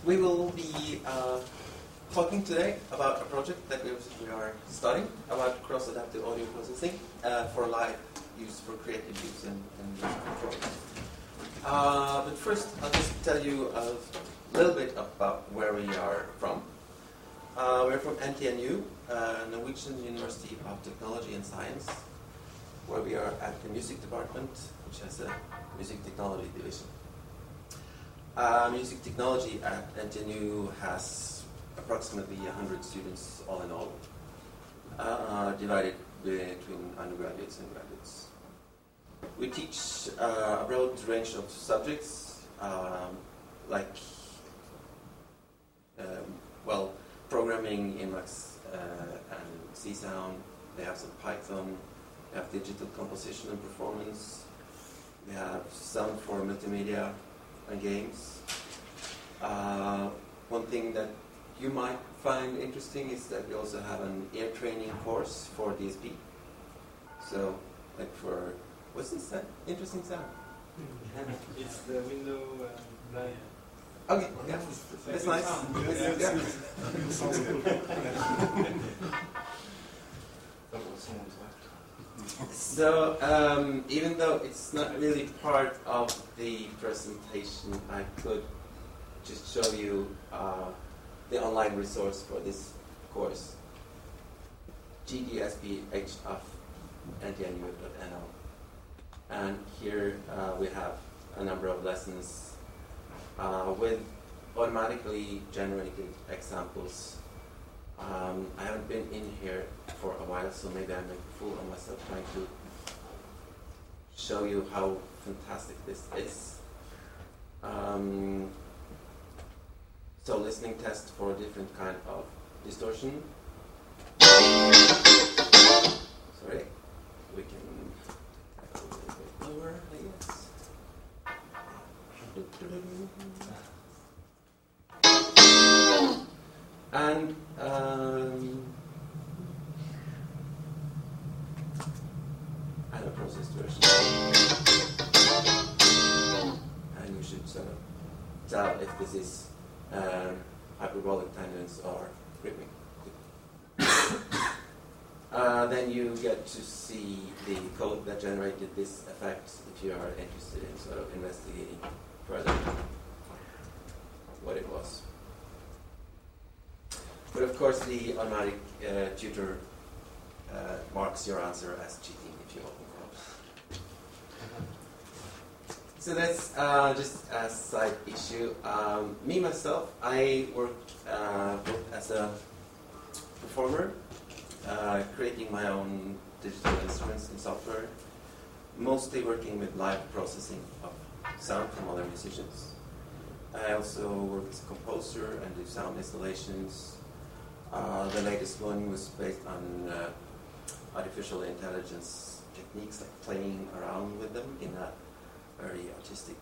We will be talking today about a project that we are studying about cross-adaptive audio processing for live use, for creative use and music control. But first, I'll just tell you a little bit about where we are from. We're from NTNU, Norwegian University of Technology and Science, where we are at the music department, which has a music technology division. Music technology at NTNU has approximately 100 students all in all, divided between undergraduates and graduates. We teach a broad range of subjects, like programming, Emacs, and C Sound. They have some Python. We have digital composition and performance. We have some for multimedia and games. One thing that you might find interesting is that we also have an ear training course for DSP. So, like for, what's this interesting sound? It's the window blind. Okay, yeah, that's nice. Yeah. Sounds good. So, even though it's not really part of the presentation, I could just show you the online resource for this course, gdsph of ntnu.no. And here we have a number of lessons with automatically generated examples. I haven't been in here for a while, so maybe I make a fool of myself trying to show you how fantastic this is. So listening test for different kind of distortion. Sorry, we can go a little bit lower, I guess. And a processed version. And you should sort of tell if this is hyperbolic tangents or rhythmic. Then you get to see the code that generated this effect if you are interested in sort of investigating further what it was. But of course the automatic tutor marks your answer as cheating if you open Chrome. So that's just a side issue. Me, myself, I work both as a performer, creating my own digital instruments and software, mostly working with live processing of sound from other musicians. I also work as a composer and do sound installations. The latest one was based on artificial intelligence techniques, like playing around with them in a very artistic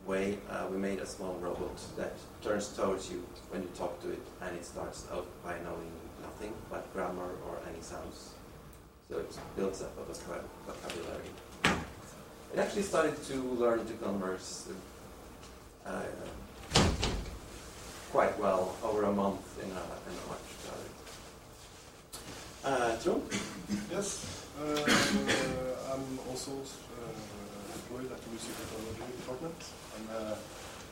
way. We made a small robot that turns towards you when you talk to it, and it starts out by knowing nothing but grammar or any sounds. So it builds up a vocabulary. It actually started to learn to converse quite well over a month in a watch. Trond? Yes, I'm also employed at the Music Technology Department. I'm an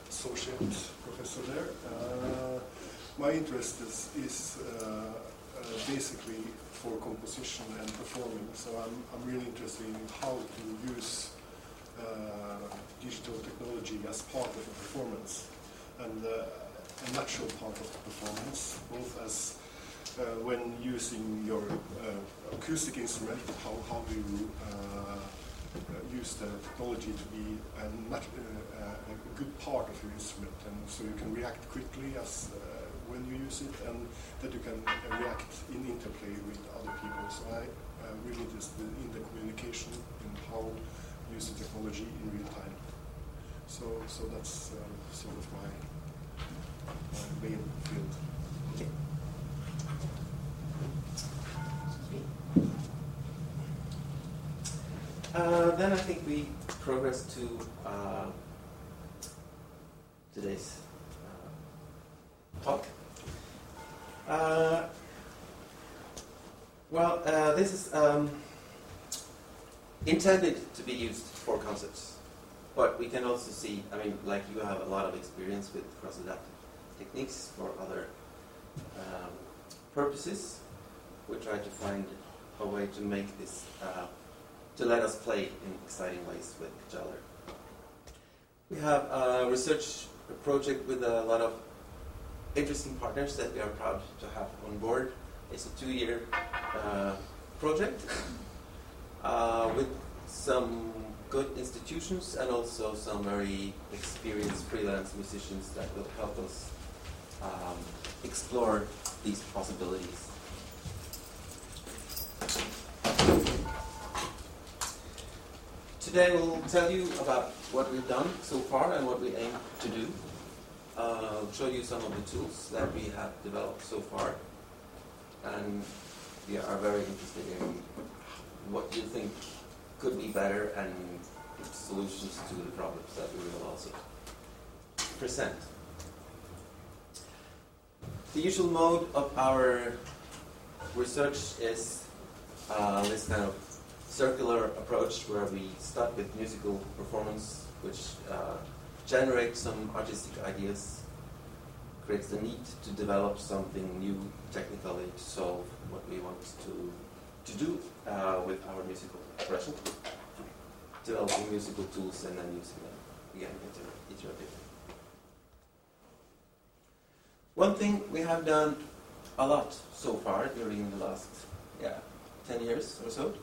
associate professor there. My interest is basically for composition and performing, so I'm really interested in how to use digital technology as part of the performance, and a natural part of the performance, both as when using your acoustic instrument, how do you use the technology to be a good part of your instrument, and so you can react quickly as when you use it, and that you can react in interplay with other people. So I'm really interested in the communication and how to use the technology in real time. So that's sort of my main field. Okay. Then I think we progress to today's talk. This is intended to be used for concepts, but we can also see, I mean, like you have a lot of experience with cross-adaptive techniques for other purposes. We try to find a way to make this, to let us play in exciting ways with each other. We have a research project with a lot of interesting partners that we are proud to have on board. It's a 2-year project with some good institutions and also some very experienced freelance musicians that will help us explore these possibilities. Today we'll tell you about what we've done so far and what we aim to do. Show you some of the tools that we have developed so far, and we are very interested in what you think could be better and solutions to the problems that we will also present. The usual mode of our research is this kind of circular approach where we start with musical performance, which generates some artistic ideas, creates the need to develop something new technically to solve what we want to do with our musical expression, developing musical tools and then using them again iteratively. One thing we have done a lot so far during the last 10 years or so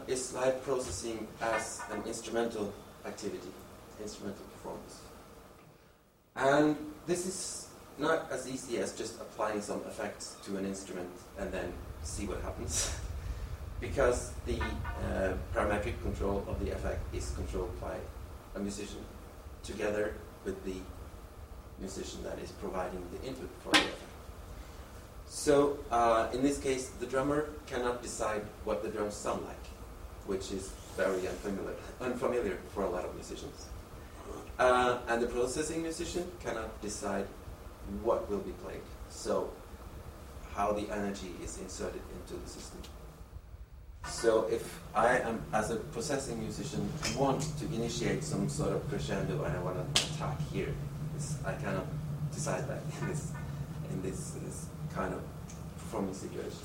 is live processing as an instrumental activity, instrumental performance. And this is not as easy as just applying some effects to an instrument and then see what happens, because the parametric control of the effect is controlled by a musician together with the musician that is providing the input for the effect. So in this case, the drummer cannot decide what the drums sound like, which is very unfamiliar for a lot of musicians. And the processing musician cannot decide what will be played, so how the energy is inserted into the system. So if I am, as a processing musician, want to initiate some sort of crescendo and I want to attack here, I cannot decide that in this kind of performance situation.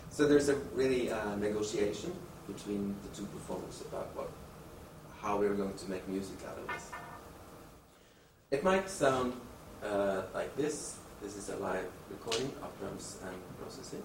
So there's a really negotiation between the two performers about how we're going to make music out of this. It might sound like this. This is a live recording of drums and processing.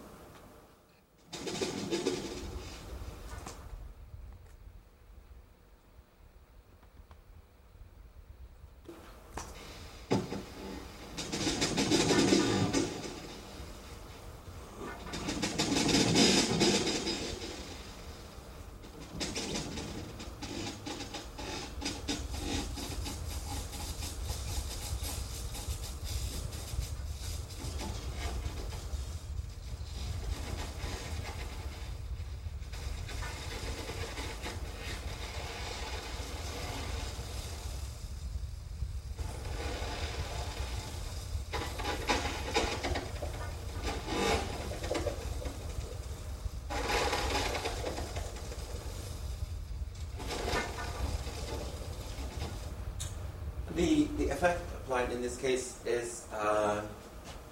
The effect applied in this case is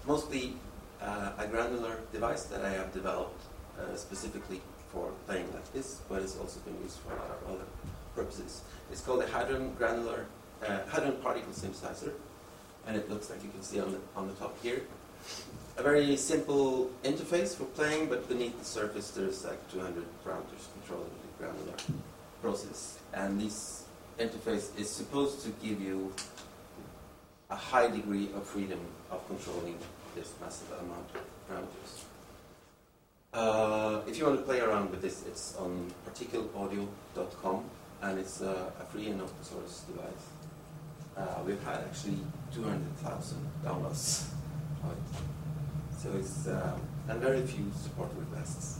mostly a granular device that I have developed specifically for playing like this, but it's also been used for a lot of other purposes. It's called a hadron particle synthesizer, and it looks like you can see on the top here. A very simple interface for playing, but beneath the surface there's like 200 parameters controlling the granular process, and this interface is supposed to give you a high degree of freedom of controlling this massive amount of parameters. If you want to play around with this, it's on particleaudio.com, and it's a free and open source device. We've had actually 200,000 downloads of it. So it's and very few support requests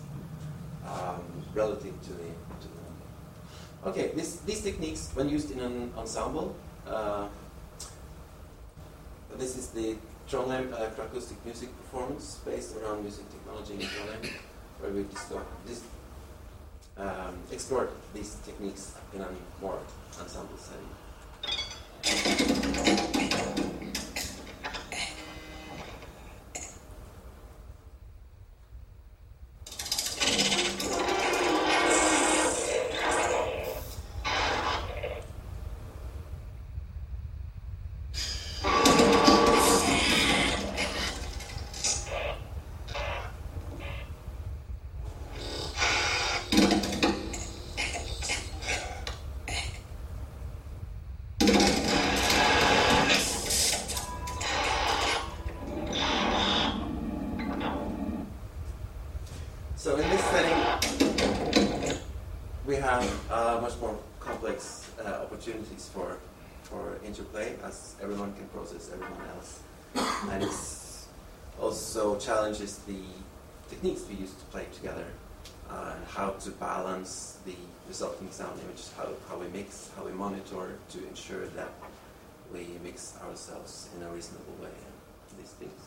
relative to the number. Okay, these techniques, when used in an ensemble, This is the Trondheim acoustic music performance based around music technology in Trondheim, where we've explored these techniques in a more ensemble setting. So in this setting, we have much more complex opportunities for interplay, as everyone can process everyone else. And it also challenges the techniques we use to play together, and how to balance the resulting sound images, how we mix, how we monitor to ensure that we mix ourselves in a reasonable way, and these things.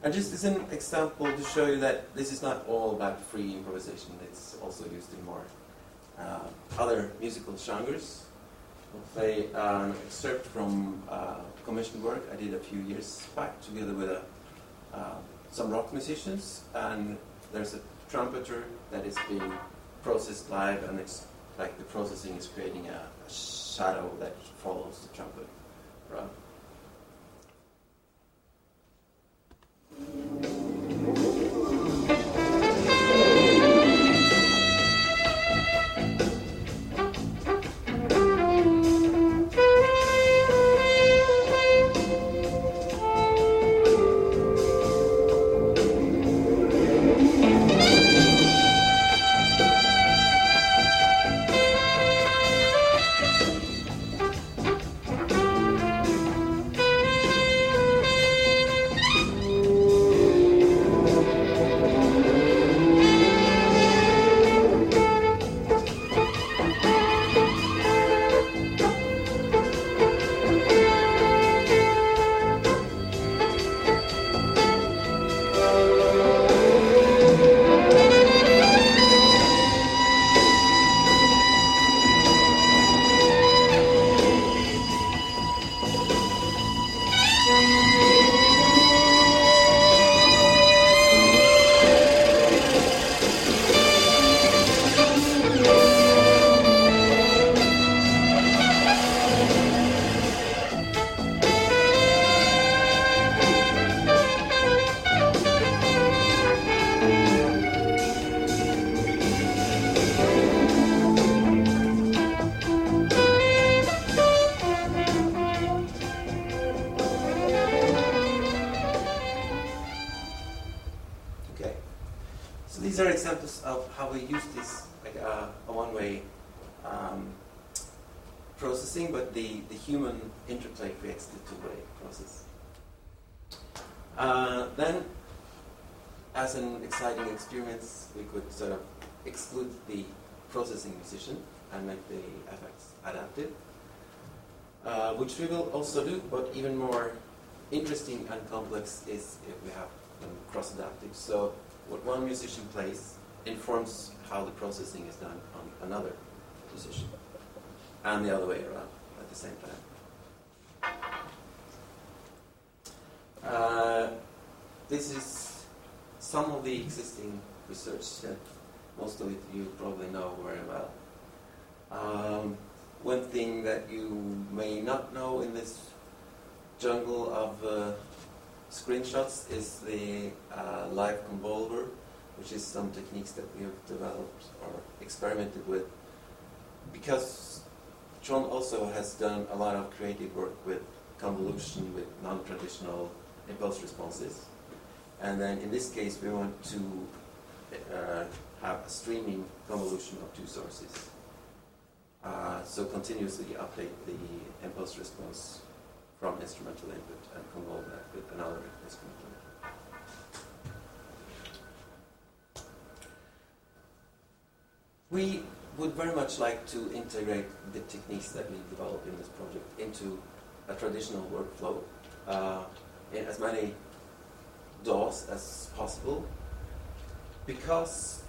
And just as an example to show you that this is not all about free improvisation, it's also used in more other musical genres. We'll play an excerpt from commissioned work I did a few years back together with some rock musicians, and there's a trumpeter that is being processed live, and it's like the processing is creating a shadow that follows the trumpet around. These are examples of how we use this, like a one-way processing, but the human interplay creates the two-way process. Then, as an exciting experience, we could sort of exclude the processing musician and make the effects adaptive, which we will also do, but even more interesting and complex is if we have them cross-adaptive. So what one musician plays informs how the processing is done on another musician, and the other way around at the same time. This is some of the existing research that most of it you probably know very well. One thing that you may not know in this jungle of screenshots is the live convolver, which is some techniques that we have developed or experimented with, because Trond also has done a lot of creative work with convolution, with non-traditional impulse responses. And then in this case we want to have a streaming convolution of two sources. So continuously update the impulse response from instrumental input and convolve that with another instrumental input. We would very much like to integrate the techniques that we develop in this project into a traditional workflow in as many DAWs as possible, because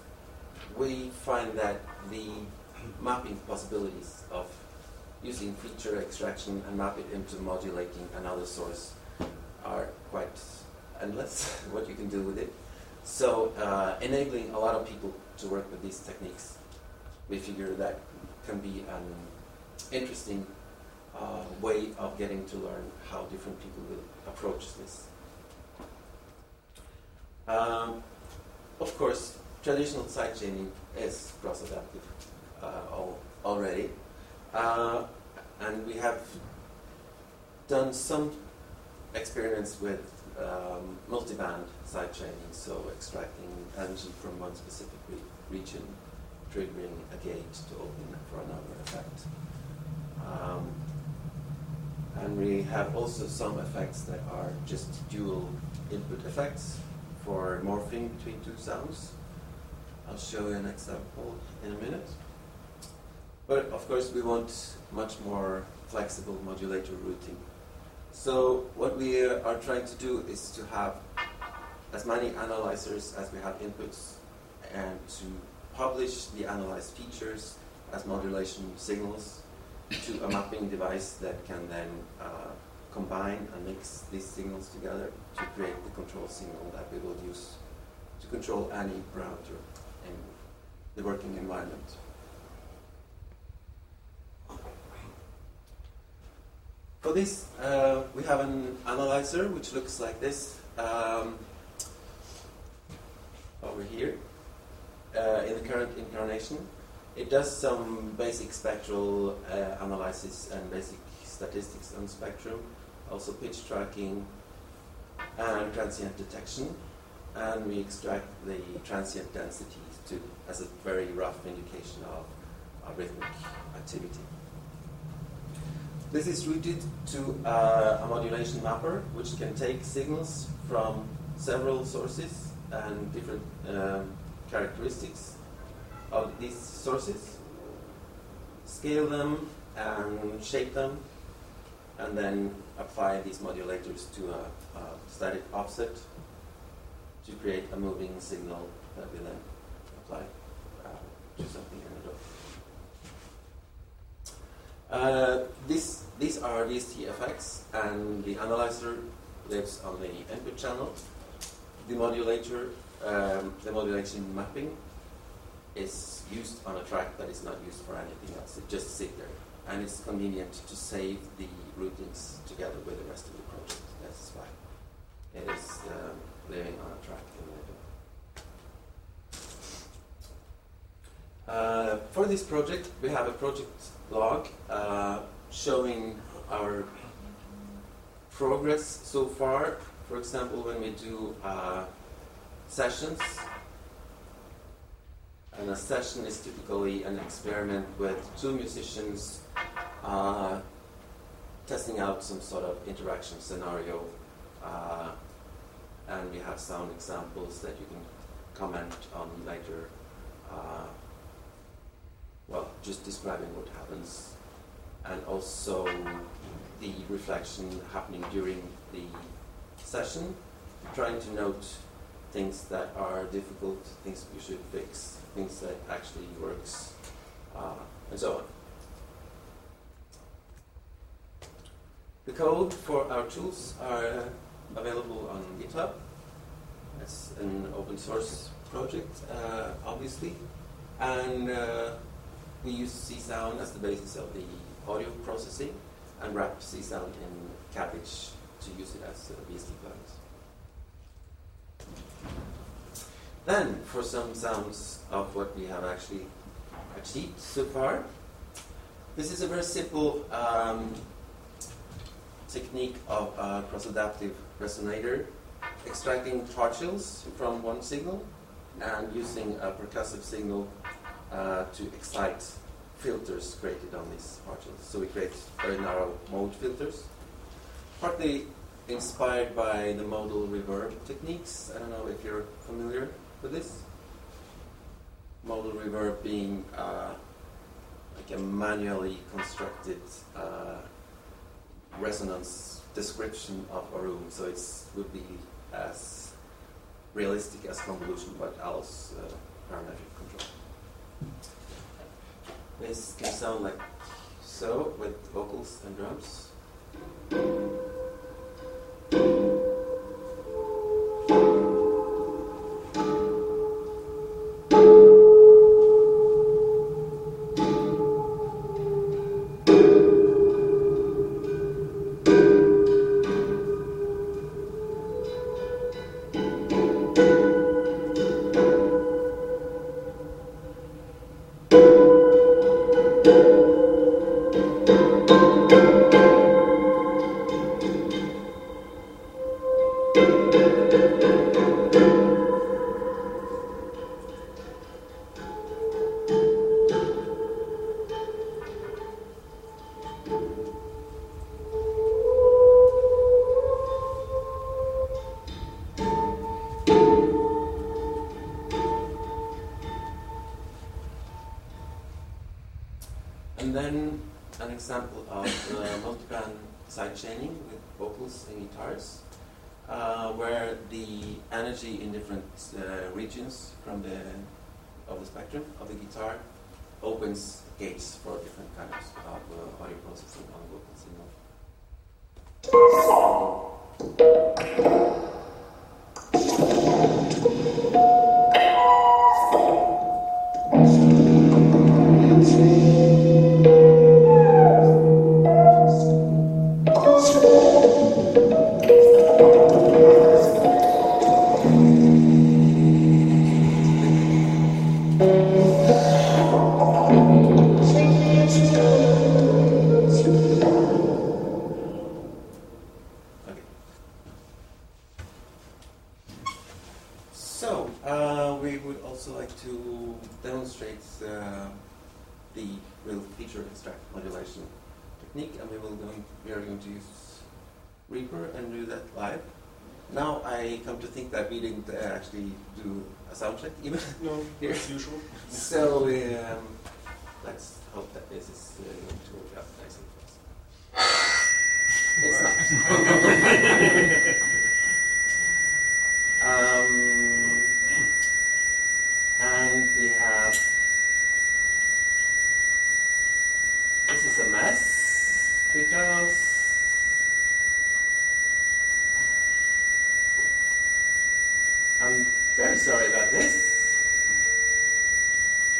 we find that the mapping possibilities of using feature extraction and map it into modulating another source are quite endless, what you can do with it. So enabling a lot of people to work with these techniques, we figure that can be an interesting way of getting to learn how different people will approach this. Of course, traditional sidechaining is cross-adaptive already, and we have done some experiments with multiband sidechaining, so extracting energy from one specific region, triggering a gate to open for another effect. And we have also some effects that are just dual input effects for morphing between two sounds. I'll show you an example in a minute. But of course we want much more flexible modulator routing. So what we are trying to do is to have as many analyzers as we have inputs, and to publish the analyzed features as modulation signals to a mapping device that can then combine and mix these signals together to create the control signal that we will use to control any parameter in the working environment. For this, we have an analyzer which looks like this over here in the current incarnation. It does some basic spectral analysis and basic statistics on spectrum, also pitch tracking and transient detection, and we extract the transient density as a very rough indication of rhythmic activity. This is routed to a modulation mapper, which can take signals from several sources and different characteristics of these sources, scale them and shape them, and then apply these modulators to a static offset to create a moving signal that we then apply to something in the DAW. These are VST effects, and the analyzer lives on the input channel. The modulator, the modulation mapping, is used on a track that is not used for anything else. It just sits there, and it's convenient to save the routings together with the rest of the project. That's why it is living on a track in the DAW. For this project, we have a project log showing our progress so far. For example, when we do sessions, and a session is typically an experiment with two musicians testing out some sort of interaction scenario, and we have sound examples that you can comment on later. Well, just describing what happens, and also the reflection happening during the session, trying to note things that are difficult, things we should fix, things that actually works, and so on. The code for our tools are available on GitHub. It's an open source project, obviously, and we use C-Sound as the basis of the audio processing, and wrap C-Sound in Cabbage to use it as VST plugins. Then, for some sounds of what we have actually achieved so far, this is a very simple technique of a cross-adaptive resonator, extracting partials from one signal and using a percussive signal to excite filters created on these partials. So we create very narrow mode filters, partly inspired by the modal reverb techniques. I don't know if you're familiar with this. Modal reverb being like a manually constructed resonance description of a room, so it would be as realistic as convolution, but else parametric control. This can sound like so with vocals and drums. And then an example of multi-band sidechaining with vocals and guitars, where the energy in different regions of the spectrum of the guitar opens gates for different kinds of audio processing on vocal signal. We would also like to demonstrate the real feature extract modulation technique, and we are going to use Reaper and do that live. Now I come to think that we didn't actually do a sound check even. No, as usual. So let's hope that this is going to work out nicely for us. It's not. And we have, this is a mess because I'm very sorry about this,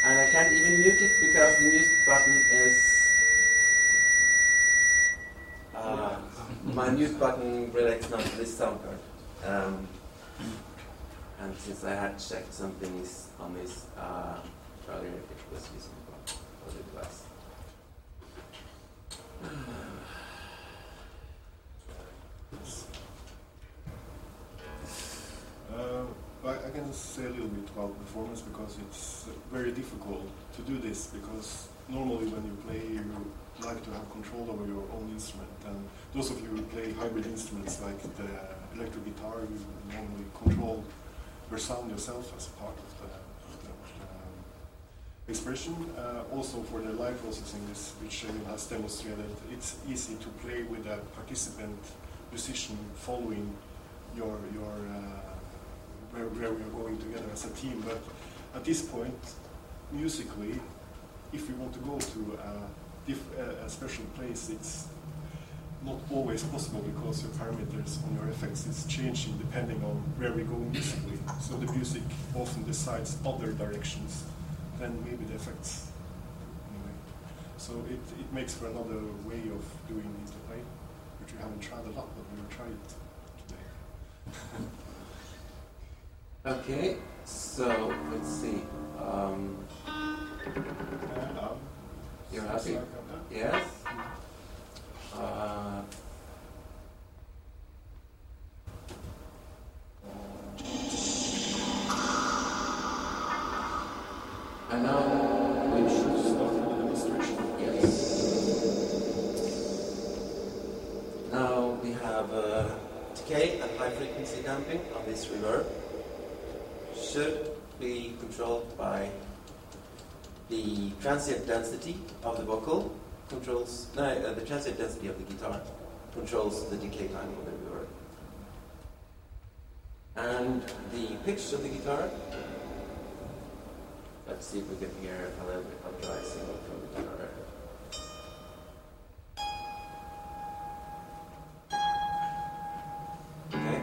and I can't even mute it because the mute button is my mute button relates not to this sound card. And since I had checked some things on this earlier, it was using for the device. I can say a little bit about performance because it's very difficult to do this, because normally when you play you like to have control over your own instrument, and those of you who play hybrid instruments like the electric guitar, you normally control your sound yourself as part of the expression. Also for the live processing, which Øyvind has demonstrated, it's easy to play with a participant musician following your where we are going together as a team. But at this point, musically, if we want to go to a special place, it's not always possible because your parameters on your effects is changing depending on where we go musically. So the music often decides other directions than maybe the effects. Anyway, so it makes for another way of doing interplay, which we haven't tried a lot, but we will try it today. Okay, so let's see. You're happy? Yes. And now we should start the demonstration. Yes. Now we have decay and high frequency damping of this reverb. Should be controlled by the transient density of the vocal controls, the transient density of the guitar controls the decay time of the reverb. And the pitch of the guitar, let's see if we can hear a little bit of dry signal from the guitar. Okay.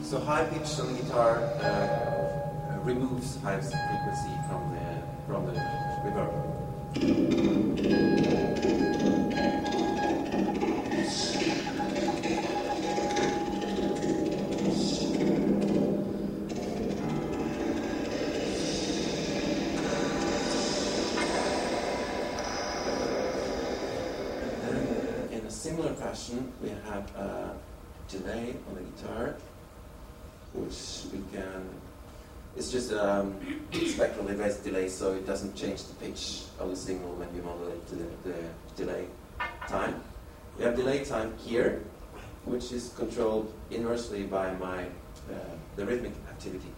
So high pitch on the guitar removes high frequency from the reverb. Similar fashion, we have a delay on the guitar, which we can. It's just a spectrally based delay, so it doesn't change the pitch of the signal when you modulate the delay time. We have delay time here, which is controlled inversely by my the rhythmic activity.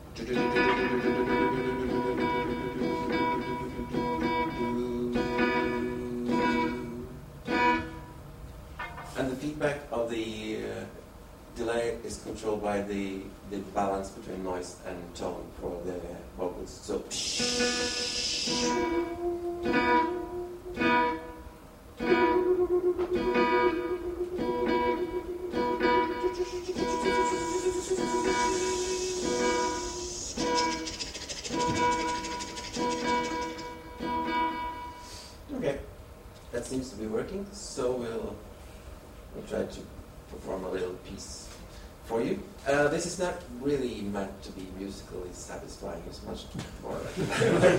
And the feedback of the delay is controlled by the balance between noise and tone for the vocals. So okay, that seems to be working. So we'll try to perform a little piece for you. This is not really meant to be musically satisfying. It's much more like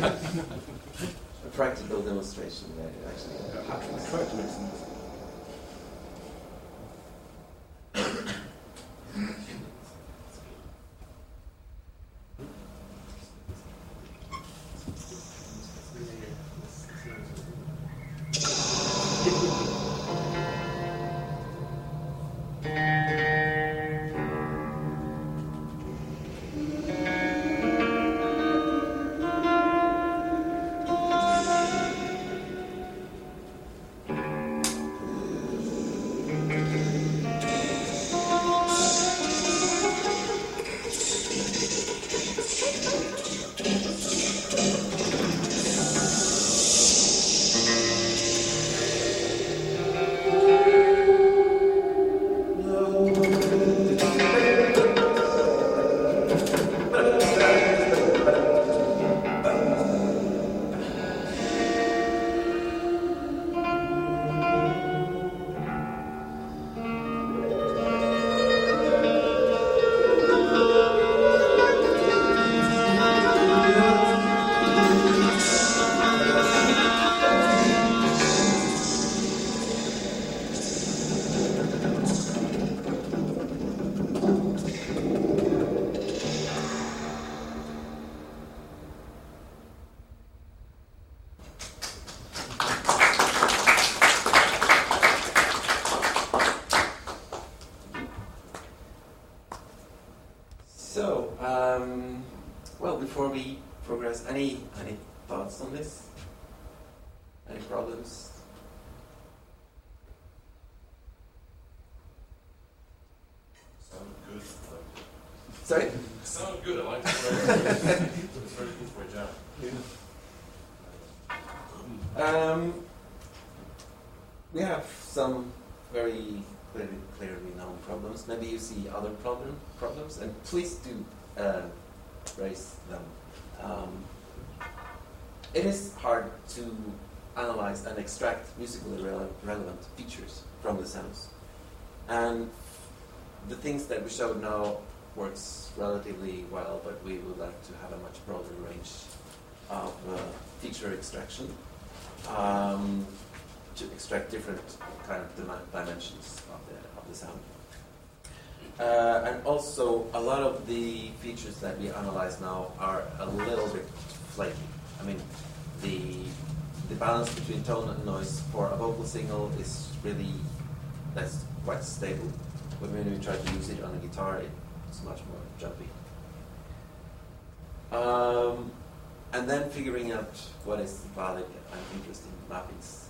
a practical demonstration that it actually happens. Try to make some. Well, before we progress, any thoughts on this? Any problems? Sounded good. Sorry? It sounded good. I liked it. It's very good for a jam. We have some very clearly known problems. Maybe you see other problems, and please do raise them. It is hard to analyze and extract musically relevant features from the sounds, and the things that we showed now works relatively well, but we would like to have a much broader range of feature extraction to extract different kind of dimensions of the sound. And also, a lot of the features that we analyze now are a little bit flaky. I mean, the balance between tone and noise for a vocal signal is really, that's quite stable. But when we try to use it on a guitar, it's much more jumpy. And then figuring out what is valid and interesting mappings.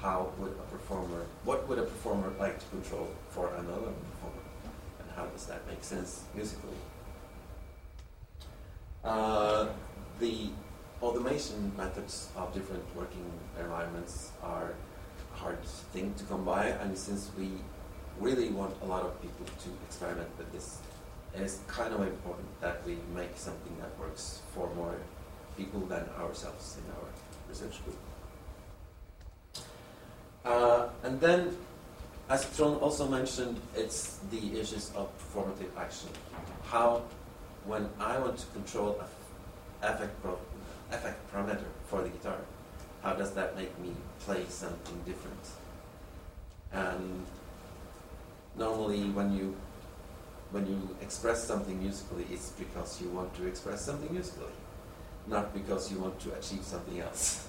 What would a performer like to control for another performer? And how does that make sense musically? The automation methods of different working environments are a hard thing to come by, and since we really want a lot of people to experiment with this, it's kind of important that we make something that works for more people than ourselves in our research group. And then, as Trond also mentioned, it's the issues of performative action. How, when I want to control an effect parameter for the guitar, how does that make me play something different? And normally when you express something musically, it's because you want to express something musically, not because you want to achieve something else,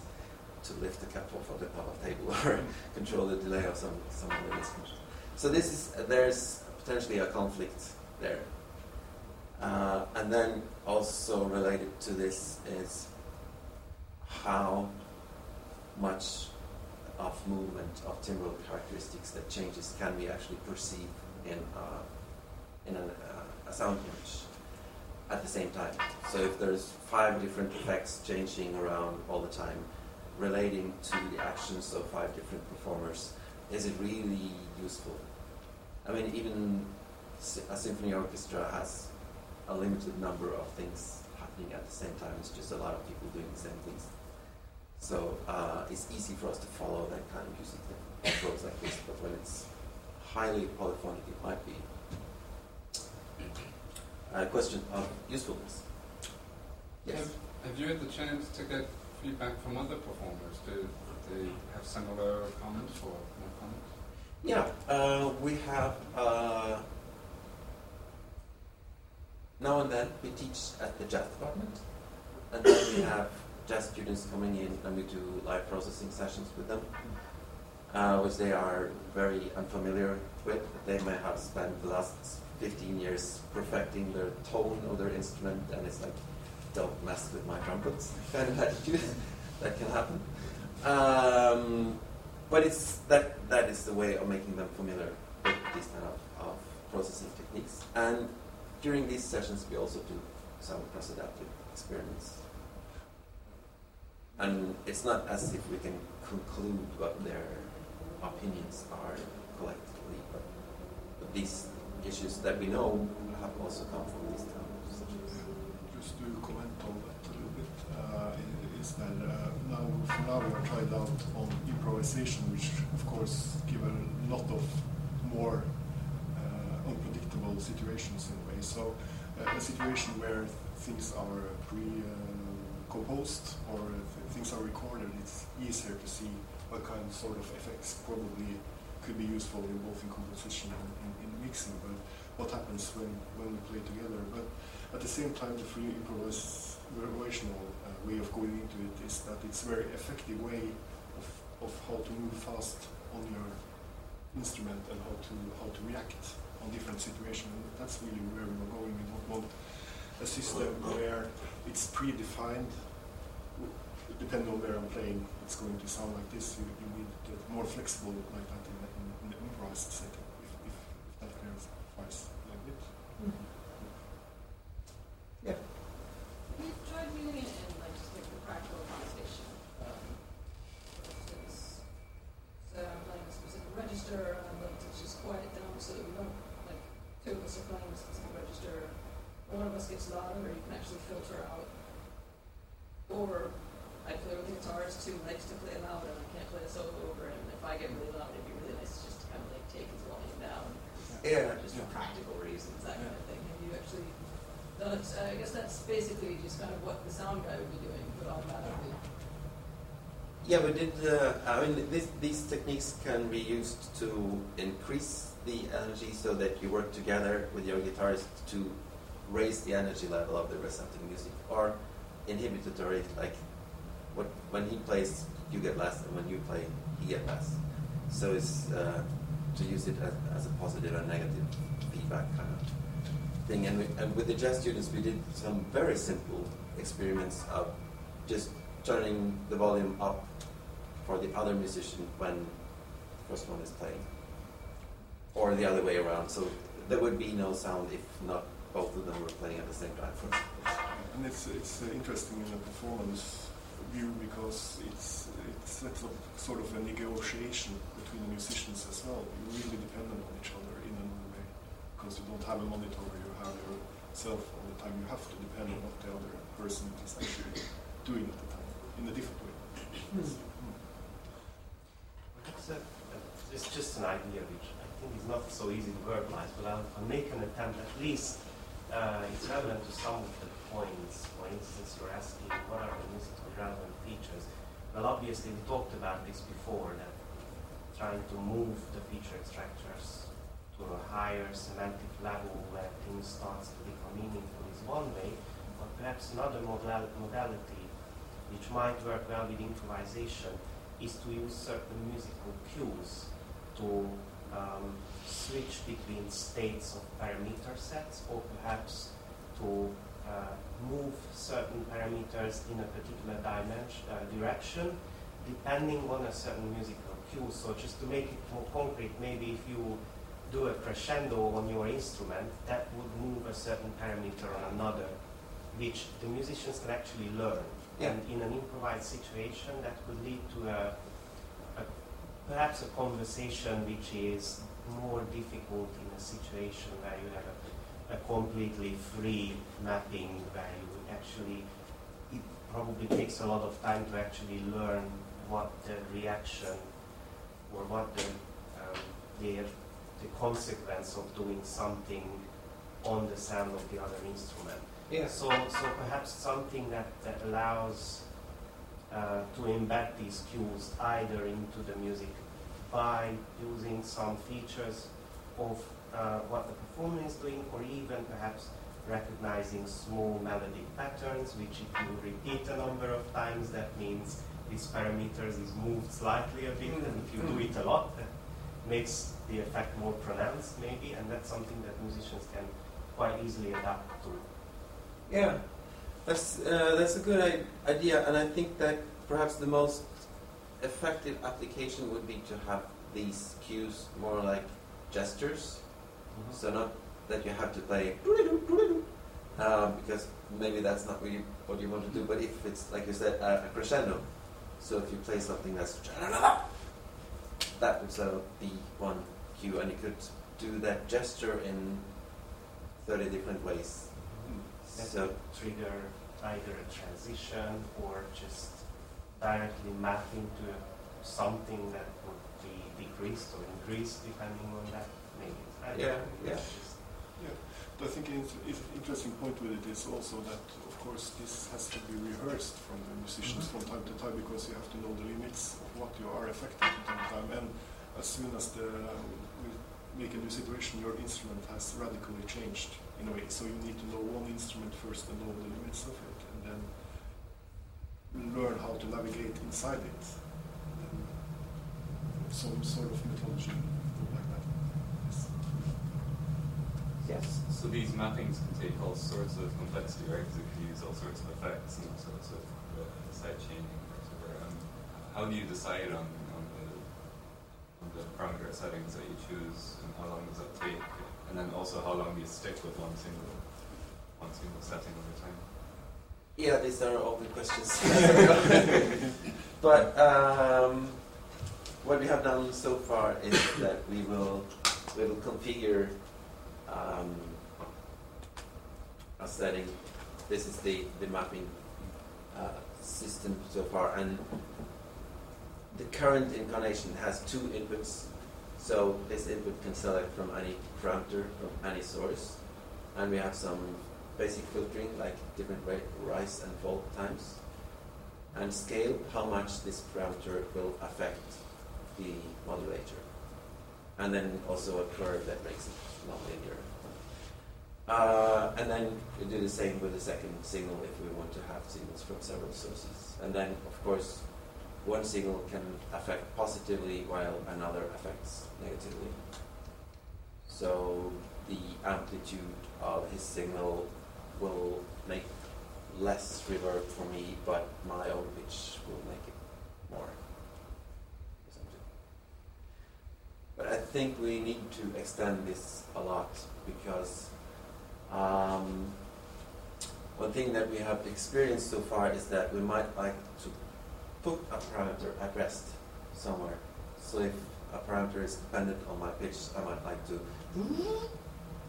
to lift the cap off of the table or control the delay of some other instrument. So there's potentially a conflict there. And then also related to this is how much of movement of timbral characteristics that changes can we actually perceive in a sound image at the same time. So if there's 5 different effects changing around all the time, relating to the actions of 5 different performers, is it really useful? I mean, even a symphony orchestra has a limited number of things happening at the same time. It's just a lot of people doing the same things. So it's easy for us to follow that kind of music that goes like this, but when it's highly polyphonic, it might be a question of usefulness. Yes? Have you had the chance to get feedback from other performers? Do they have similar comments or no comments? Yeah, we have now and then we teach at the jazz department, and then we have jazz students coming in and we do live processing sessions with them, which they are very unfamiliar with. They may have spent the last 15 years perfecting the tone of their instrument, and it's like, don't mess with my trumpets kind of attitude that can happen. But it's that is the way of making them familiar with these kind of processing techniques. And during these sessions we also do some cross-adaptive experiments. And it's not as if we can conclude what their opinions are collectively, but these issues that we know have also come from these kind of sessions. Just to comment on that a little bit, is that now we are tried out on improvisation, which of course give a lot of more unpredictable situations in a way. So a situation where things are pre-composed or things are recorded, it's easier to see what kind of sort of effects probably could be useful in both in composition and in mixing. But what happens when we play together? But at the same time, the free improvisational way of going into it is that it's a very effective way of how to move fast on your instrument and how to react on different situations. And that's really where we're going. We don't want a system where it's predefined. Depending on where I'm playing, it's going to sound like this. You need to get more flexible like that in the improvised setting, if that clarifies a little bit. Yeah. We've tried using it in just like the practical conversation. For instance, so I'm playing a specific register, and I'd like to just quiet it down so that we don't, like, 2 of us are playing a specific register, one of us gets louder, you can actually filter out. Or I play with the guitar, it's too nice to play loud, and I can't play a solo over, and if I get really loud, it'd be really nice just to kind of like take his volume down. Yeah. Just for practical reasons, that kind of thing. Have you actually done it? I guess that's basically just kind of what the sound guy would be doing, but automatically. Yeah, we did. I mean, these techniques can be used to increase the energy so that you work together with your guitarist to raise the energy level of the resounding music, or inhibitory, like when he plays, you get less, and when you play, he gets less. So it's to use it as a positive and negative feedback kind of thing. And with the jazz students, we did some very simple experiments of just turning the volume up for the other musician when the first one is playing, or the other way around. So there would be no sound if not both of them were playing at the same time. And it's interesting in the performance view because it's sort of a negotiation between the musicians as well. You're really dependent on each other in another way because you don't have a monitor, you have yourself all the time. You have to depend on what the other person is actually doing at the time in a different way. It's just an idea which I think is not so easy to verbalize, but I'll make an attempt at least. It's relevant to some of the points. For instance, you're asking what are the musically relevant features. Well, obviously we talked about this before, that trying to move the feature extractors to a higher semantic level where things starts to become meaningful is one way, but perhaps another modality which might work well with improvisation is to use certain musical cues to switch between states of parameter sets, or perhaps to move certain parameters in a particular direction depending on a certain musical cue. So just to make it more concrete, maybe if you do a crescendo on your instrument, that would move a certain parameter on another, which the musicians can actually learn. Yeah. And in an improvised situation, that could lead to perhaps a conversation which is more difficult in a situation where you have a completely free mapping, where you actually, it probably takes a lot of time to actually learn what the reaction or what the consequence of doing something on the sound of the other instrument. Yeah. So perhaps something that allows to embed these cues either into the music by using some features of what the performer is doing, or even perhaps recognizing small melodic patterns, which if you repeat a number of times, that means this parameters is moved slightly a bit, and if you do it a lot, that makes the effect more pronounced maybe, and that's something that musicians can quite easily adapt to. Yeah, that's a good idea, and I think that perhaps the most effective application would be to have these cues more like gestures. Mm-hmm. So not that you have to play because maybe that's not really what you want to do, but if it's, like you said, a crescendo, so if you play something that's that would sort of be one cue, and you could do that gesture in 30 different ways. That So would trigger either a transition or just directly mapping to something that would be decreased or increased depending on that. Maybe. Yeah. But I think an interesting point with it is also that, of course, this has to be rehearsed from the musicians from time to time, because you have to know the limits of what you are affecting from time to time. And as soon as you make a new situation, your instrument has radically changed in a way. So you need to know one instrument first and know the limits of it, and then learn how to navigate inside it. And some sort of methodology like that. yes. So these mappings can take all sorts of complexity, right? Because it can use all sorts of effects and all sorts of side chaining, whatever. How do you decide on the parameter settings that you choose, and how long does that take? And then also, how long do you stick with one single setting over time? Yeah, these are all the questions. But what we have done so far is that we will configure a setting. This is the mapping system so far, and the current incarnation has 2 inputs. So this input can select from any parameter from any source, and we have some basic filtering like different rise and fall times, and scale how much this parameter will affect the modulator, and then also a curve that makes it nonlinear. And then we do the same with the second signal if we want to have signals from several sources. And then, of course, one signal can affect positively while another affects negatively. So the amplitude of his signal will make less reverb for me, but my own pitch will make it more. Or something. But I think we need to extend this a lot because one thing that we have experienced so far is that we might like to put a parameter at rest somewhere. So if a parameter is dependent on my pitch, I might like to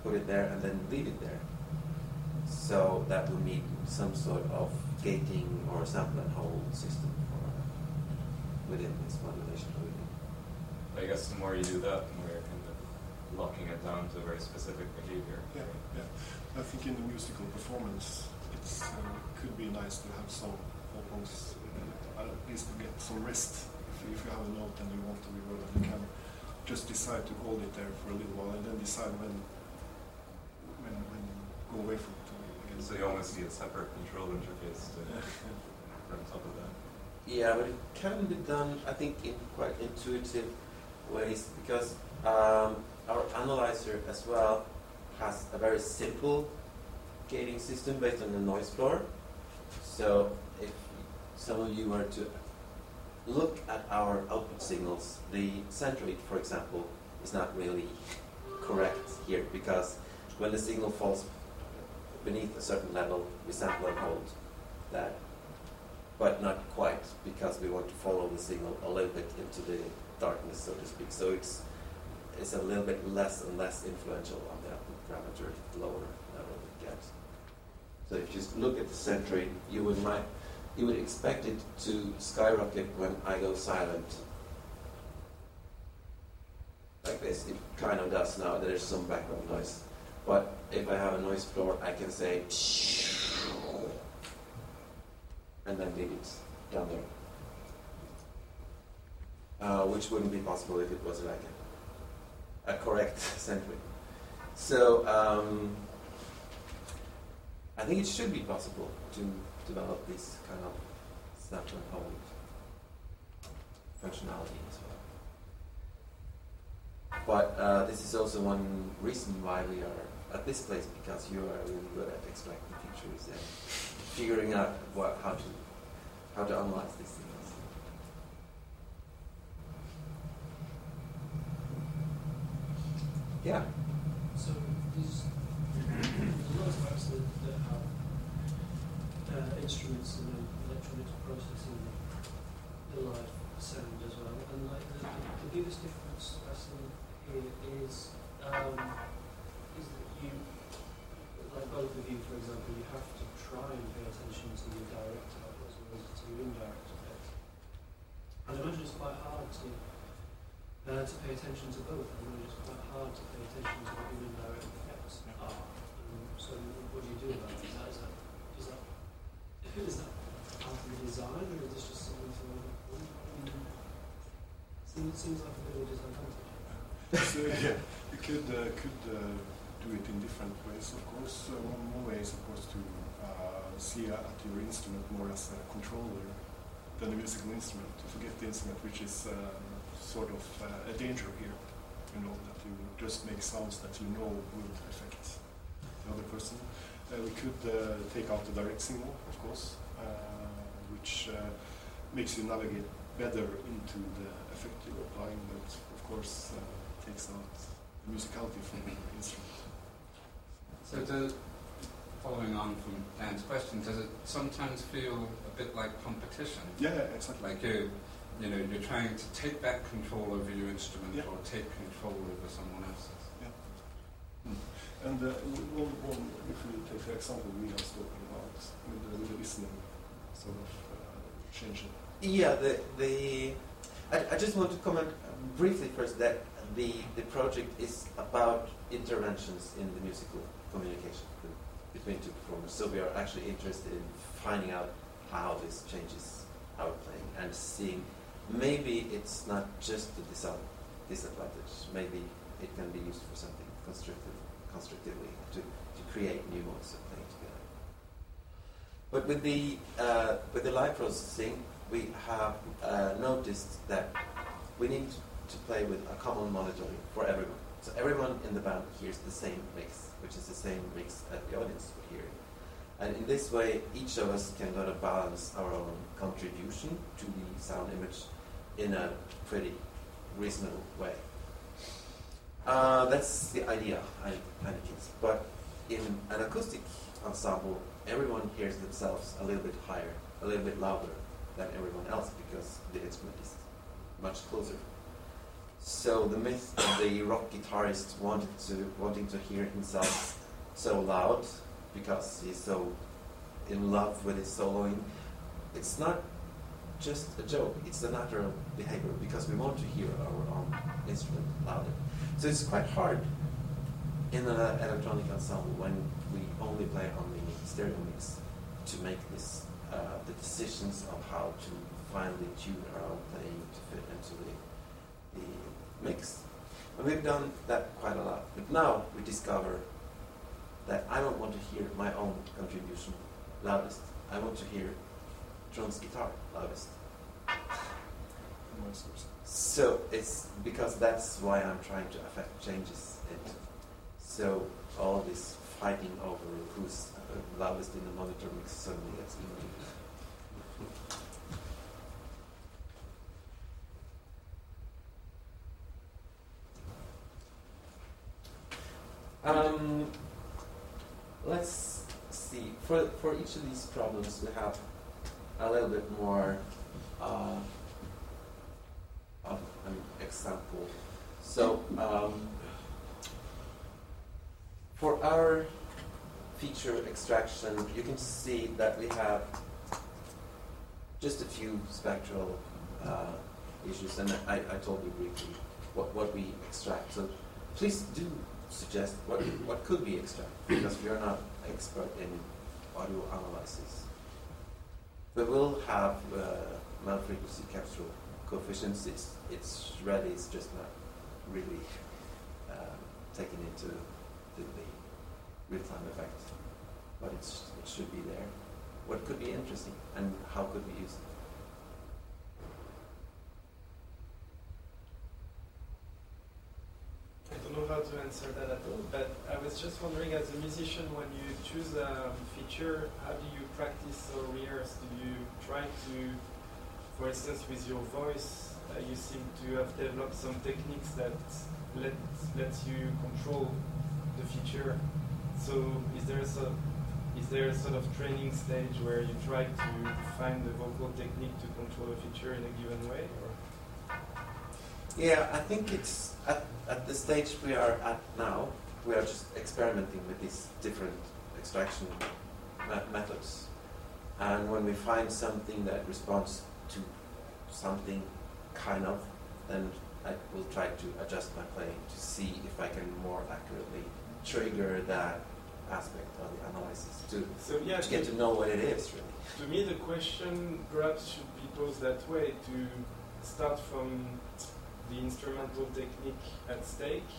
put it there and then leave it there. So that will meet some sort of gating or sample and hold system for within this modulation. I guess the more you do that, the more you're kind of locking it down to a very specific behavior. Yeah, yeah. I think in the musical performance, it's could be nice to have some hold-ons, at least to get some rest. If you have a note and you want to reverb, you can just decide to hold it there for a little while and then decide when go away from it. Again. So you almost need a separate control interface to on top of that. Yeah, but it can be done, I think, in quite intuitive ways because our analyzer as well has a very simple gating system based on the noise floor. So if some of you were to look at our output signals, the centroid, for example, is not really correct here because when the signal falls beneath a certain level, we sample and hold that, but not quite because we want to follow the signal a little bit into the darkness, so to speak. So it's a little bit less and less influential on the output parameter the lower level it gets. So if you just look at the centroid, you would expect it to skyrocket when I go silent. Like this, it kind of does now, there's some background noise. But if I have a noise floor, I can say and then leave it down there. Which wouldn't be possible if it was like a correct centroid. So I think it should be possible to develop this kind of snap and hold functionality as well. But this is also one reason why we are at this place, because you are really good at extracting features and figuring out how to analyze these things. Yeah. So there's a lot of types that have instruments and electronics processing the live sound as well. And like the biggest difference I see here is that you, like both of you, for example, you have to try and pay attention to your direct output as well as to your indirect effects. And I imagine it's quite hard to pay attention to both. I imagine it's quite hard to pay attention to what your indirect effects are. So what do you do about it? Is that part of the design, or is this just something to overcome? It seems like a bit of a disadvantage. So yeah, you could do it in different ways, of course. One way is, of course, to see at your instrument more as a controller than a musical instrument, to forget the instrument, which is sort of a danger here. You know, that you just make sounds that you know will affect the other person. We could take out the direct signal, of course, which makes you navigate better into the effect you're applying, but of course takes out the musicality from the instrument. So following on from Dan's question, does it sometimes feel a bit like competition? Yeah, exactly. Like you're trying to take back control over your instrument, yeah, or take control over someone else's. Yeah. And if we take the example we have spoken about with the listening sort of changing. Yeah, I just want to comment briefly first that the project is about interventions in the musical communication between two performers. So we are actually interested in finding out how this changes our playing and seeing maybe it's not just a disadvantage. Maybe it can be used for something constructively to create new modes of playing together. But with the live processing, we have noticed that we need to play with a common monitoring for everyone. So everyone in the band hears the same mix, which is the same mix that the audience would hear. And in this way, each of us can sort of balance our own contribution to the sound image in a pretty reasonable way. That's the idea, but in an acoustic ensemble, everyone hears themselves a little bit higher, a little bit louder than everyone else because the instrument is much closer. So the myth of the rock guitarist wanting to hear himself so loud because he's so in love with his soloing, it's not just a joke, it's a natural behavior because we want to hear our own instrument louder. So it's quite hard in an electronic ensemble when we only play on the stereo mix to make this the decisions of how to finally tune our own playing to fit into the mix. And we've done that quite a lot. But now we discover that I don't want to hear my own contribution loudest. I want to hear Trond's guitar loudest. So it's because that's why I'm trying to affect changes it. So all this fighting over who's loudest in the monitor mix suddenly gets easier. Let's see. For each of these problems, we have a little bit more of an example. So for our feature extraction, you can see that we have just a few spectral issues, and I told you briefly what we extract. So please do suggest what could we extract, because we are not expert in audio analysis. We will have non-frequency capsule coefficients. It's ready. It's just not really taken into the real-time effect, but it should be there. What could be interesting, and how could we use it? I don't know how to answer that at all, but I was just wondering, as a musician, when you choose a feature, how do you practice or rehearse? Do you try to, for instance, with your voice, you seem to have developed some techniques that lets you control the feature. So is there a sort of training stage where you try to find the vocal technique to control a feature in a given way? Or? Yeah, I think it's at the stage we are at now, we are just experimenting with these different extraction methods. And when we find something that responds to something kind of, then I will try to adjust my playing to see if I can more accurately trigger that aspect of the analysis to get to know what it is, really. To me, the question perhaps should be posed that way, to start from the instrumental technique at stake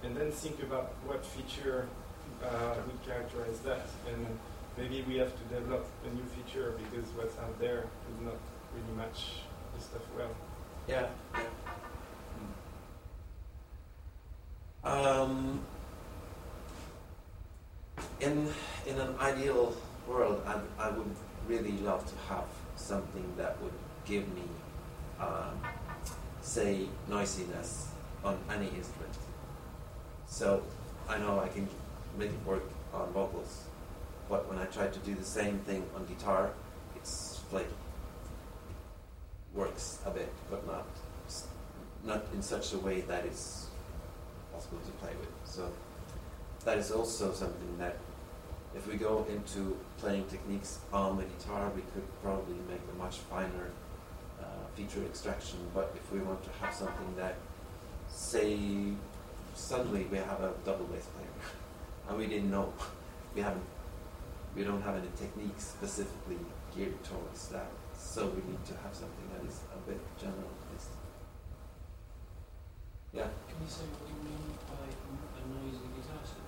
and then think about what feature would characterize that. And maybe we have to develop a new feature because what's out there would not really match the stuff well. Yeah. In an ideal world, I would really love to have something that would give me, say, noisiness on any instrument. So I know I can make it work on vocals, but when I try to do the same thing on guitar, it's flaky. Works a bit, but not in such a way that it's possible to play with. So that is also something that, if we go into playing techniques on the guitar, we could probably make a much finer feature extraction. But if we want to have something that, say, suddenly we have a double bass player, and we didn't know, we don't have any techniques specifically geared towards that. So we need to have something that is a bit generalized. Yeah. Can you say what you mean by a noisy guitar set?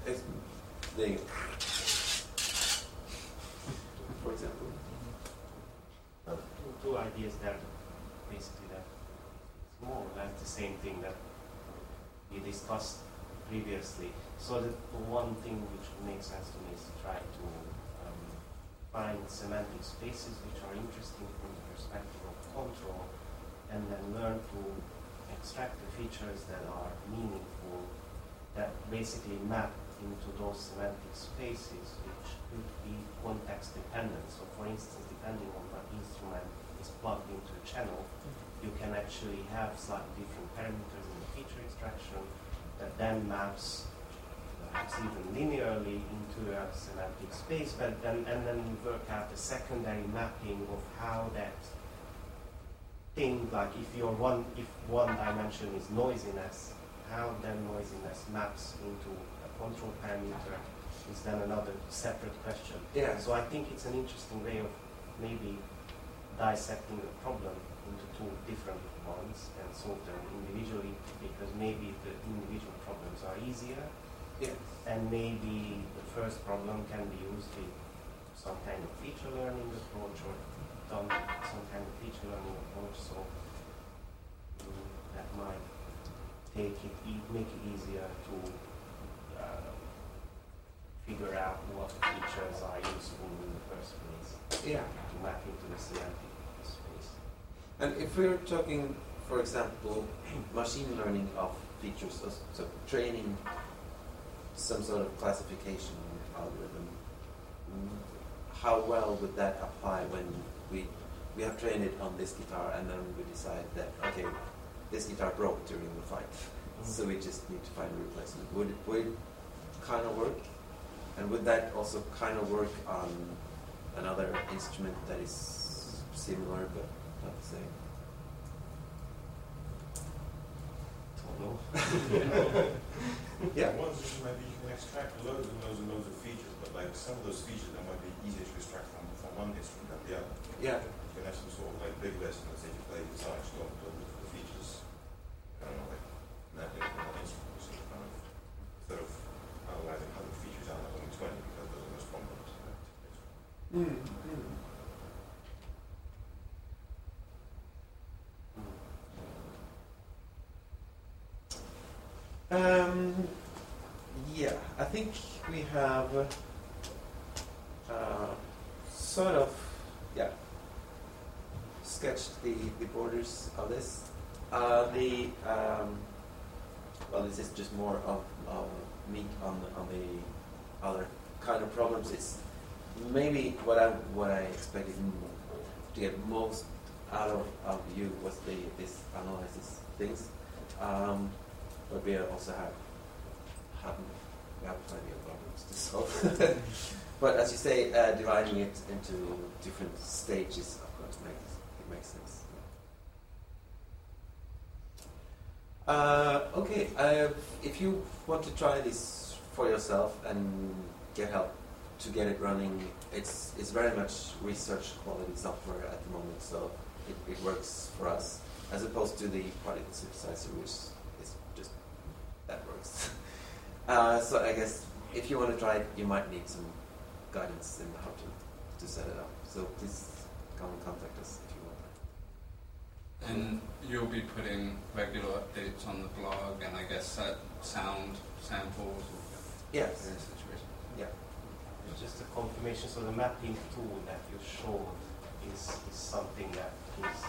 It's the, for example. Two ideas there, basically, that it's more or less the same thing that we discussed previously. So the one thing which makes sense to me is to try to find semantic spaces which are interesting from the perspective of control, and then learn to extract the features that are meaningful, that basically map into those semantic spaces, which could be context dependent. So for instance, depending on what instrument is plugged into a channel, you can actually have slightly different parameters in the feature extraction that then maps perhaps even linearly into a semantic space, but then you work out the secondary mapping of how that thing, like if one dimension is noisiness, how then noisiness maps into a control parameter is then another separate question. Yeah. So I think it's an interesting way of maybe dissecting the problem into two different ones and solve them individually, because maybe the individual problems are easier. Yeah. And maybe the first problem can be used with some kind of feature learning approach, or done with some kind of feature learning approach, so that might make it easier to figure out what features are useful in the first place. Yeah. To map into the semantic space. And if we're talking, for example, machine learning of features, so training some sort of classification algorithm, how well would that apply when we have trained it on this guitar, and then we decide that, okay, this guitar broke during the fight, so we just need to find a replacement. Would it kind of work? And would that also kind of work on another instrument that is similar but not the same? Don't know. Yeah. One is maybe you can extract loads and loads and loads of features, but like some of those features that might be easier to extract from one instrument than the other. Yeah. You can have some sort of like big lesson that says you play guitar, you don't look for the features. I don't know, like mapping on an instrument, so kind of instead of analyzing 100 features, I only 20 because those are most problems. Yeah, I think we have sort of sketched the borders of this. Well, this is just more of meat on the other kind of problems. It's maybe what I expected to get most out of you was this analysis things. But we also have plenty of problems to solve. But as you say, dividing it into different stages, of course, makes sense. Okay, if you want to try this for yourself and get help to get it running, it's very much research quality software at the moment, so it works for us, as opposed to the particle synthesizer, which is just that works. So I guess if you want to try it, you might need some guidance in how to set it up. So please come and contact us if you want. And you'll be putting regular updates on the blog, and I guess sound samples. Yes. Situation. Yeah. It's just a confirmation. So the mapping tool that you showed is something that is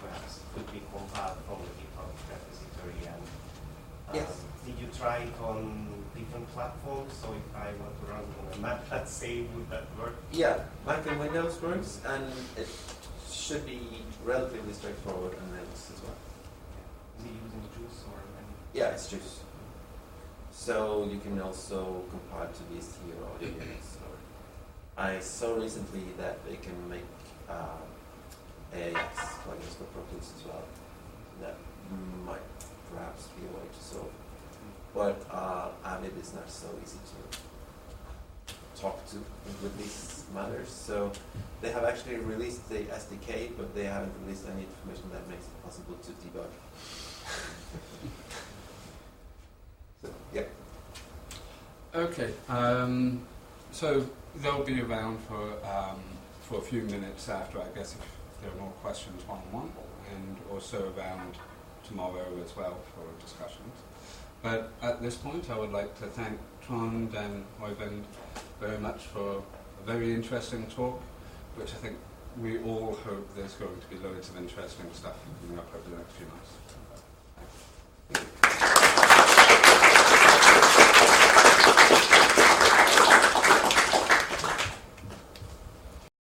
perhaps could be compiled from the GitHub repository. And yes. Did you try it on different platforms? So if I want to run on a Mac, let's say, would that work? Yeah, Mac and Windows works, and it should be relatively straightforward on Linux as well. Is it using Juice or any? Yeah, it's Juice. So you can also compile to VST or audio units. I saw recently that they can make AAX plugins for Pro Tools as well. That might perhaps be a way to solve. But Avid is not so easy to talk to with these matters. So they have actually released the SDK, but they haven't released any information that makes it possible to debug. So, yeah. Okay. So they'll be around for a few minutes after, I guess, if there are more questions one-on-one, and also around tomorrow as well for discussions. But at this point, I would like to thank Trond and Øyvind very much for a very interesting talk, which I think we all hope there's going to be loads of interesting stuff coming up over the next few months.